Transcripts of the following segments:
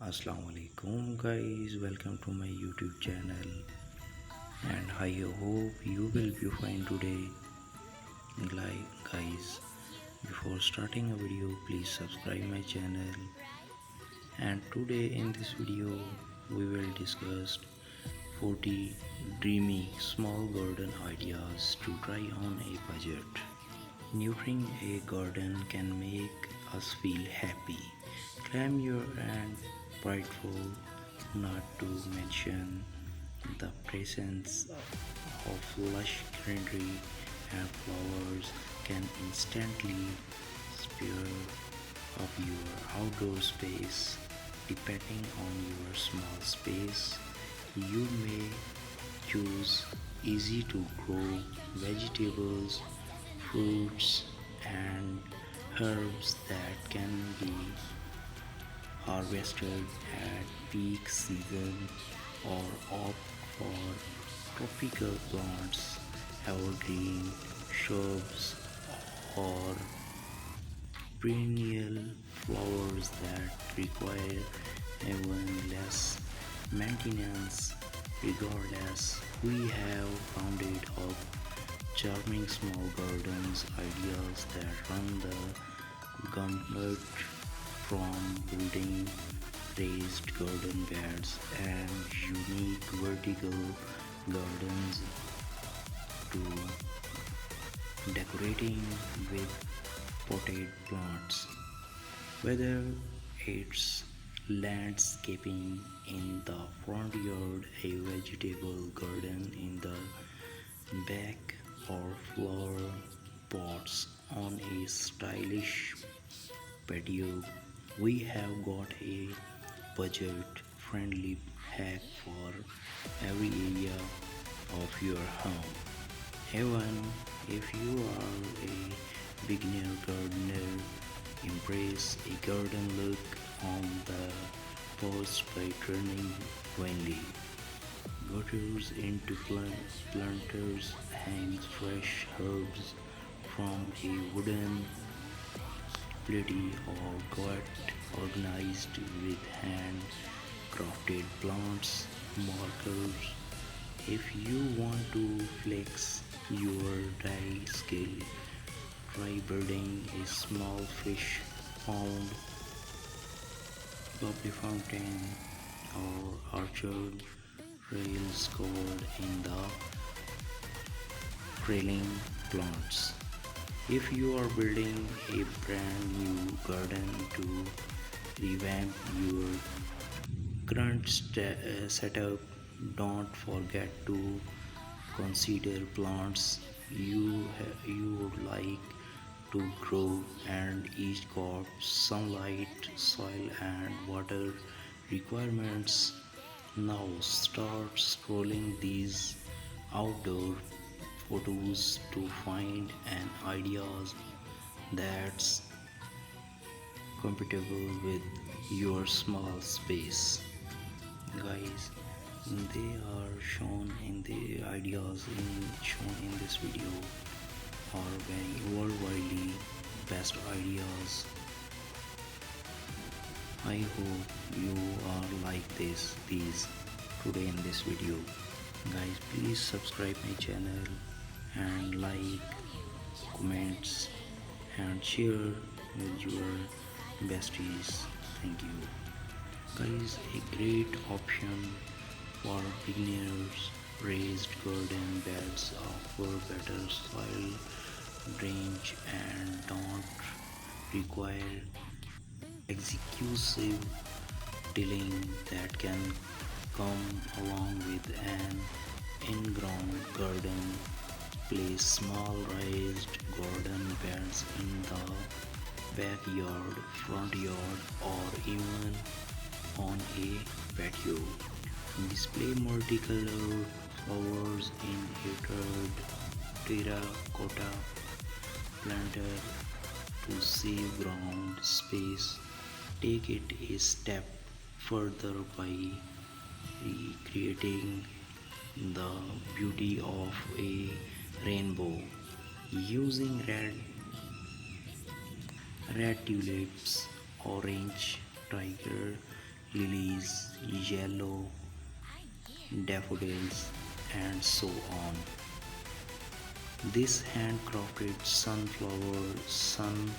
Assalamu alaikum guys, welcome to my YouTube channel and I hope you will be fine today. Like guys, before starting a video please subscribe my channel, and today in this video we will discuss 40 dreamy small garden ideas to try on a budget. Nurturing a garden can make us feel happy, clamor and prideful, not to mention the presence of lush greenery and flowers can instantly spur up your outdoor space. Depending on your small space, you may choose easy to grow vegetables, fruits, and herbs that can be harvested at peak season, or opt for tropical plants, evergreen shrubs, or perennial flowers that require even less maintenance. Regardless, we have rounded up charming small gardens ideas that run the gauntlet, from building raised garden beds and unique vertical gardens to decorating with potted plants. Whether it's landscaping in the front yard, a vegetable garden in the back, or flower pots on a stylish patio, we have got a budget friendly hack for every area of your home. Even if you are a beginner gardener, embrace a garden look on the post by turning vinely gutters into planters, hangs fresh herbs from a wooden platy, or got organized with hand crafted plants markers. If you want to flex your dye skill, try building a small fish pond, bubbly fountain, or orchard rails covered in the trailing plants. If you are building a brand new garden to revamp your current setup, don't forget to consider plants you would like to grow, and each got sunlight, soil, and water requirements. Now start scrolling these outdoor photos to find an ideas that's compatible with your small space. Guys, they are shown in the ideas shown in this video are very worldwide best ideas. I hope you are like these today in this video. Guys, please subscribe my channel and like, comments, and share with your besties. Thank you. Guys, a great option for beginners. Raised garden beds offer better soil drainage and don't require excessive tilling that can come along with an in-ground garden. Place small raised garden beds in the backyard, front yard, or even on a patio. Display multicolored flowers in a terracotta planter to save ground space. Take it a step further by recreating the beauty of a rainbow using red tulips, orange tiger lilies, yellow daffodils, and so on. This handcrafted sunflower sun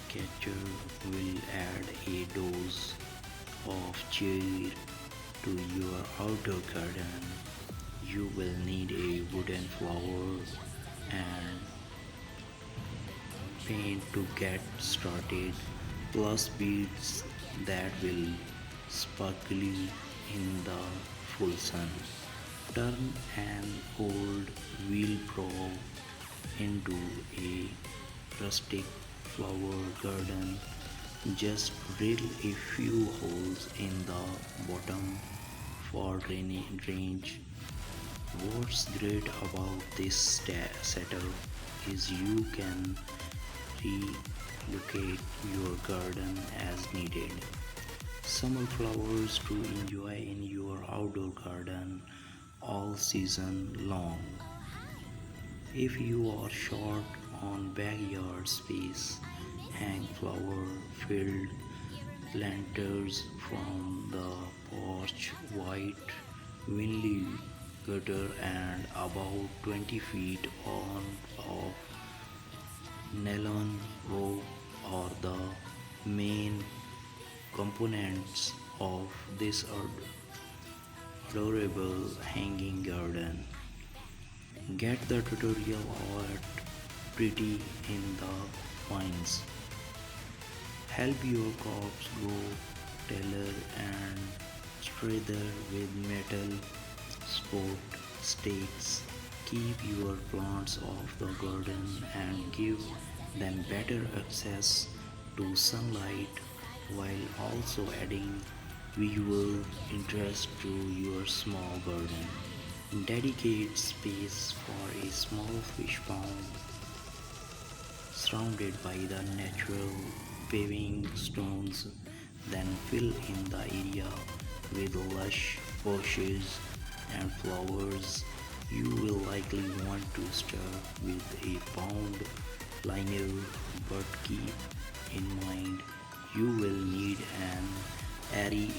catcher will add a dose of cheer to your outdoor garden. You will need a wooden flower and paint to get started, plus beads that will sparkle in the full sun. Turn an old wheelbarrow into a rustic flower garden. Just drill a few holes in the bottom for drainage. What's great about this setup is you can relocate your garden as needed. Summer flowers to enjoy in your outdoor garden all season long. If you are short on backyard space, hang flower filled lanterns from the porch, white vinyl gutter and about 20 feet on of nylon rope are the main components of this adorable hanging garden. Get the tutorial art pretty in the vines. Help your crops grow taller and straighter with metal support stakes. Keep your plants off the garden and give them better access to sunlight while also adding visual interest to your small garden. Dedicate space for a small fish pond surrounded by the natural paving stones, then fill in the area with lush bushes and flowers. You will likely want to start with a pond liner, but keep in mind you will need an array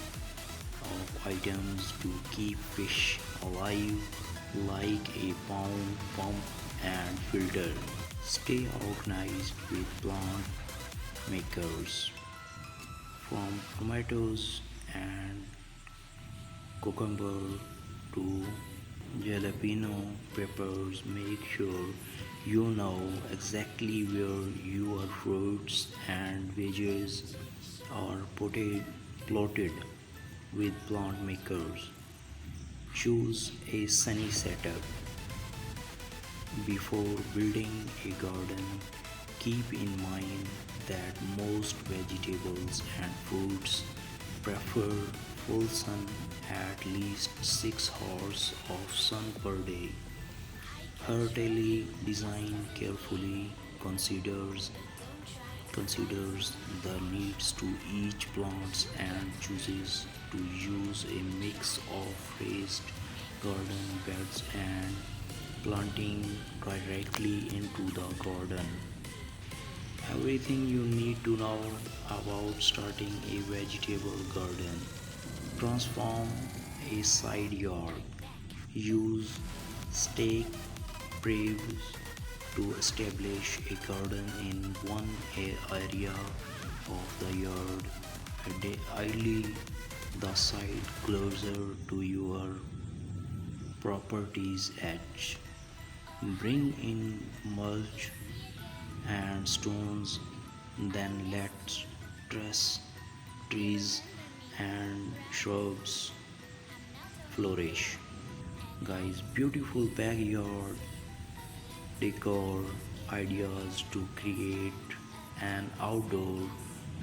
of items to keep fish alive, like a pond pump and filter. Stay organized with plant makers, from tomatoes and cucumber to jalapeno peppers. Make sure you know exactly where your fruits and veggies are plotted with plant makers. Choose a sunny setup. Before building a garden, keep in mind that most vegetables and fruits prefer full sun, at least 6 hours of sun per day. Heartily design carefully considers the needs to each plant and chooses to use a mix of raised garden beds and planting directly into the garden. Everything you need to know about starting a vegetable garden. Transform a side yard. Use stake braves to establish a garden in one area of the yard, ideally the side closer to your property's edge. Bring in mulch and stones, then let trees and shrubs flourish. Guys, beautiful backyard decor ideas to create an outdoor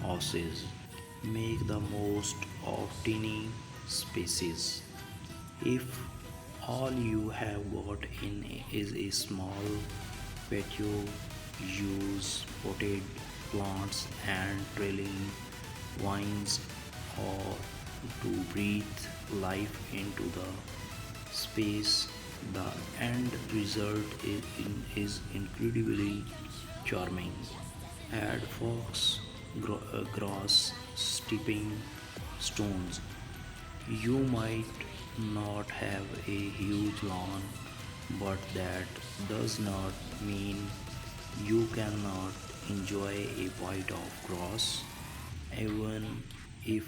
oasis. Make the most of tiny spaces. If all you have got in is a small patio, use potted plants and trailing vines or to breathe life into the space. The end result is incredibly charming. Add fox grass, stepping stones. You might not have a huge lawn, but that does not mean you cannot enjoy a bite of grass, even if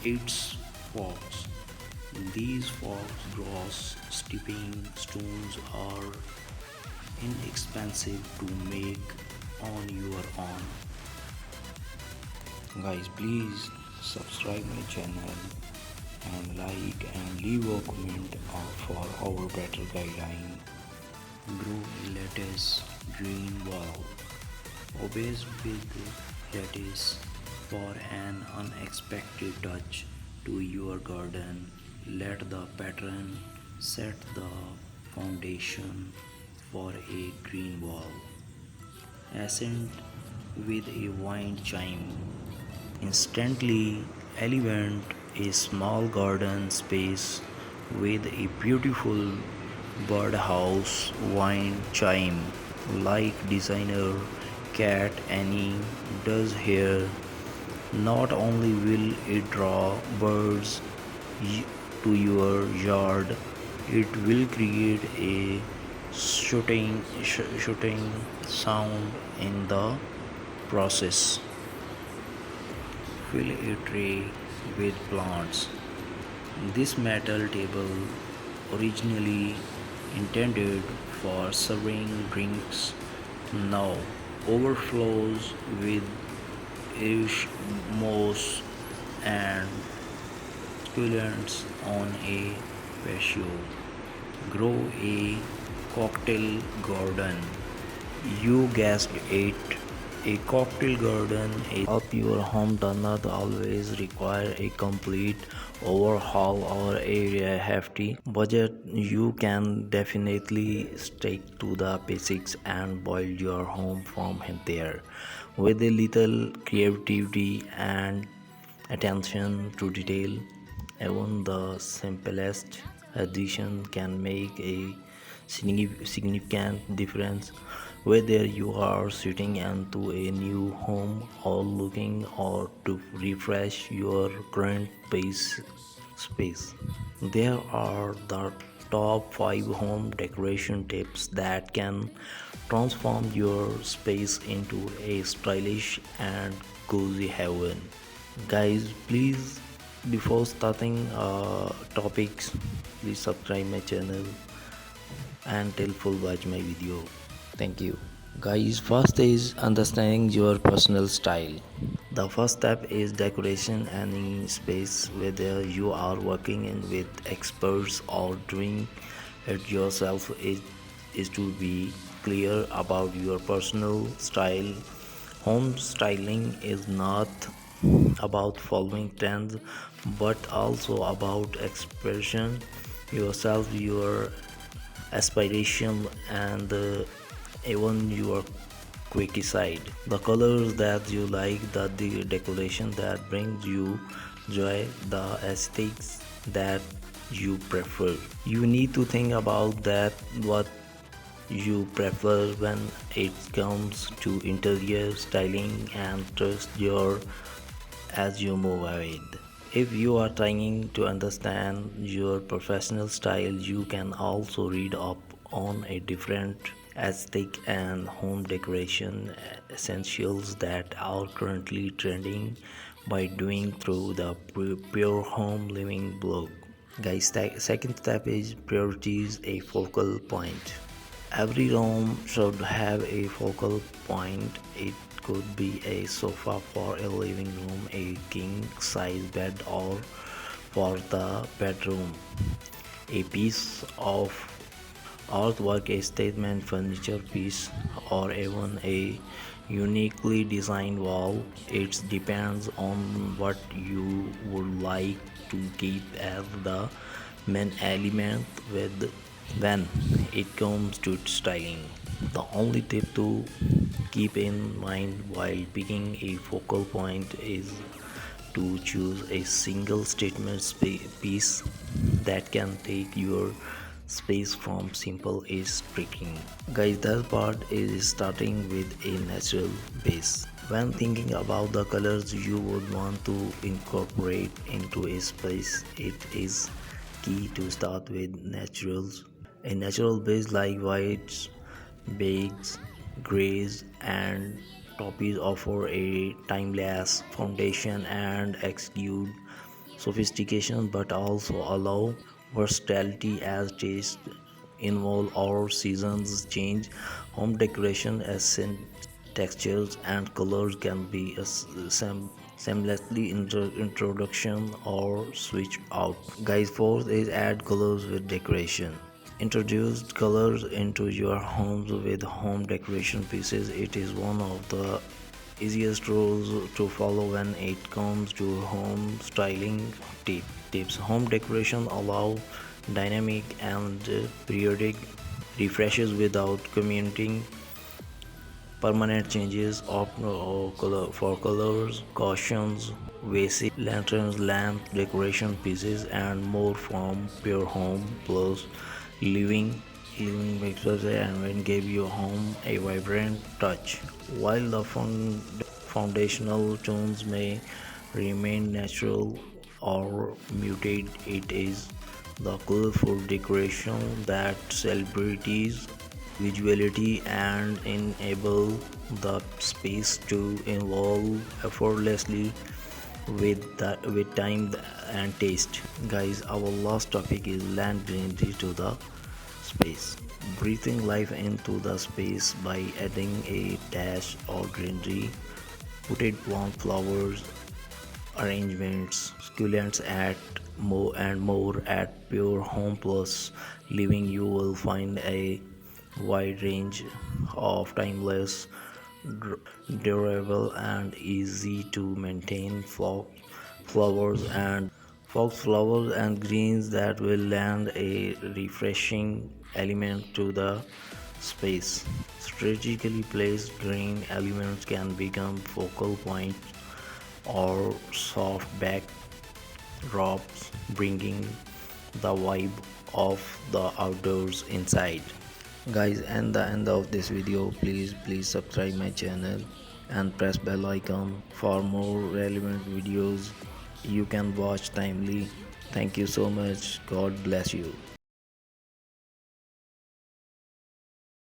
it's fox. These fox grass stepping stones are inexpensive to make on your own. Guys, please subscribe my channel and like and leave a comment for our better guideline. Grow a lettuce green wall. Always with lettuce for an unexpected touch to your garden. Let the pattern set the foundation for a green wall. Accent with a wind chime. Instantly elevate a small garden space with a beautiful birdhouse wind chime like designer Cat Annie does here. Not only will it draw birds to your yard, it will create a shooting sound in the process. Fill a tray with plants. This metal table, originally intended for serving drinks, now overflows with ish moss and succulents on a patio. Grow a cocktail garden. You guessed it. A cocktail garden is help your home does not always require a complete overhaul or a hefty budget. You can definitely stick to the basics and build your home from there. With a little creativity and attention to detail, even the simplest addition can make a significant difference. Whether you are sitting into a new home or looking or to refresh your current space, there are the top 5 home decoration tips that can transform your space into a stylish and cozy heaven. Guys, please, before starting topics, please subscribe my channel and till full watch my video. Thank you. Guys, first is understanding your personal style. The first step is decoration any space, whether you are working in with experts or doing it yourself, is to be clear about your personal style. Home styling is not about following trends but also about expression yourself, your aspiration, and even your quirky side. The colors that you like, the decoration that brings you joy, the aesthetics that you prefer. You need to think about that what you prefer when it comes to interior styling and trust your as you move ahead. If you are trying to understand your professional style, you can also read up on a different aesthetic and home decoration essentials that are currently trending by doing through the Pure Home Living blog. Guys, second step is priorities a focal point. Every room should have a focal point. It could be a sofa for a living room, a king size bed, or for the bedroom, a piece of artwork, a statement furniture piece, or even a uniquely designed wall. It depends on what you would like to keep as the main element with when it comes to styling. The only tip to keep in mind while picking a focal point is to choose a single statement piece that can take your space from simple is striking. Guys, that part is starting with a natural base. When thinking about the colors you would want to incorporate into a space, it is key to start with naturals. A natural base like whites, beiges, grays, and taupees offer a timeless foundation and exude sophistication but also allow versatility as taste evolve or seasons change. Home decoration accent textures and colors can be a seamlessly introduction or switch out. Guys, fourth is add colors with decoration. Introduce colors into your homes with home decoration pieces. It is one of the easiest rules to follow when it comes to home styling tips. Home decoration allow dynamic and periodic refreshes without commuting permanent changes of color for colors, cautions, vases, lanterns, lamps, decoration pieces, and more from Pure Home Plus living makers and when gave your home a vibrant touch. While the foundational tones may remain natural or muted, it is the colorful decoration that celebrities visuality and enable the space to evolve effortlessly with time and taste. Guys, our last topic is land greenery to the space. Breathing life into the space by adding a dash of greenery, potted plant flowers, arrangements, succulents at more and more at Pure Home Plus Living. You will find a wide range of timeless, durable, and easy to maintain flowers and foxflowers and greens that will lend a refreshing element to the space. Strategically placed green elements can become focal points or soft backdrops, bringing the vibe of the outdoors inside. Guys, and the end of this video, please subscribe my channel and press bell icon for more relevant videos you can watch timely. Thank you so much. God bless you.